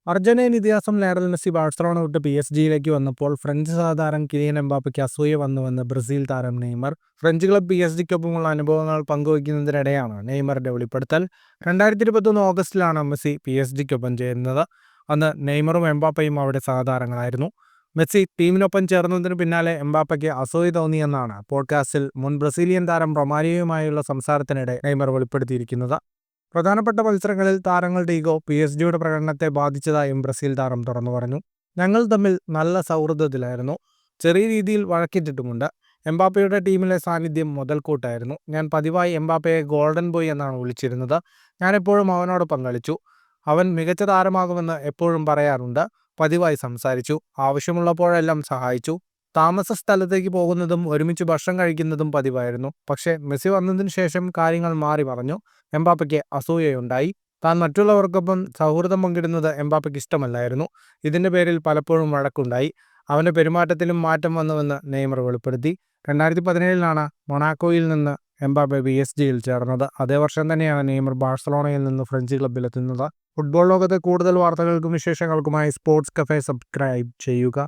Argentine ഇതിഹാസം Lionel Messi Barcelona വിട്ട് PSG-യിലേക്ക് വന്നപ്പോൾ ഫ്രഞ്ച് സഹതാരം കിലിയൻ എംബാപ്പയ്ക്ക് അസൂയ വന്നുവെന്ന് ബ്രസീൽ താരം നെയ്മർ. ഫ്രഞ്ച് ക്ലബ് PSG-ക്കൊപ്പമുള്ള അനുഭവങ്ങൾ പങ്കുവയ്ക്കുന്നതിനിടെയാണ് നെയ്മറിന്റെ വെളിപ്പെടുത്തൽ. 2021 ഓഗസ്റ്റിലാണ് മെസ്സി PSG-ക്കൊപ്പം ചേരുന്നത്. അന്ന് നെയ്മറും എംബാപ്പയും അവിടെ സഹതാരങ്ങളായിരുന്നു. മെസ്സി ടീമിനൊപ്പം ചേർന്നതിന് പിന്നാലെ എംബാപ്പയ്ക്ക് അസൂയ തോന്നിയെന്നാണ് പോഡ്കാസ്റ്റിൽ മുൻ ബ്രസീലിയൻ താരം റൊമാരിയോയുമായുള്ള സംസാരത്തിനിടെ നെയ്മർ വെളിപ്പെടുത്തിയിരിക്കുന്നത്. പ്രധാനപ്പെട്ട മത്സരങ്ങളിൽ താരങ്ങളുടെ ഈഗോ PSG-യുടെ പ്രകടനത്തെ ബാധിച്ചതായും ബ്രസീൽ താരം തുറന്നു പറഞ്ഞു. ഞങ്ങൾ തമ്മിൽ നല്ല സൗഹൃദത്തിലായിരുന്നു. ചെറിയ രീതിയിൽ വഴക്കിട്ടിട്ടുമുണ്ട്. എംബാപ്പയുടെ ടീമിലെ സാന്നിധ്യം മുതൽക്കൂട്ടായിരുന്നു. ഞാൻ പതിവായി എംബാപ്പയെ ഗോൾഡൻ ബോയ് എന്നാണ് വിളിച്ചിരുന്നത്. ഞാൻ എപ്പോഴും അവനോടൊപ്പം കളിച്ചു. അവൻ മികച്ച താരമാകുമെന്ന് എപ്പോഴും പറയാറുണ്ട്. പതിവായി സംസാരിച്ചു. ആവശ്യമുള്ളപ്പോഴെല്ലാം സഹായിച്ചു. താമസ സ്ഥലത്തേക്ക് പോകുന്നതും ഒരുമിച്ച് ഭക്ഷണം കഴിക്കുന്നതും പതിവായിരുന്നു. പക്ഷേ മെസ്സി വന്നതിന് ശേഷം കാര്യങ്ങൾ മാറി പറഞ്ഞു. എംബാപ്പയ്ക്ക് അസൂയയുണ്ടായി. താൻ മറ്റുള്ളവർക്കൊപ്പം സൗഹൃദം പങ്കിടുന്നത് എംബാപ്പയ്ക്ക് ഇഷ്ടമല്ലായിരുന്നു. ഇതിന്റെ പേരിൽ പലപ്പോഴും വഴക്കുണ്ടായി. അവന്റെ പെരുമാറ്റത്തിലും മാറ്റം വന്നുവെന്ന് നെയ്മർ വെളിപ്പെടുത്തി. 2017 മൊണാക്കോയിൽ നിന്ന് എംബാപ്പെ PSG-യിൽ ചേർന്നത്. അതേ വർഷം തന്നെയാണ് നെയ്മർ ബാഴ്സലോണയിൽ നിന്ന് ഫ്രഞ്ച് ക്ലബ്ബിലെത്തുന്നത്. ഫുട്ബോൾ ലോകത്തെ കൂടുതൽ വാർത്തകൾക്കും വിശേഷങ്ങൾക്കുമായി സ്പോർട്സ് കഫേ സബ്സ്ക്രൈബ് ചെയ്യുക.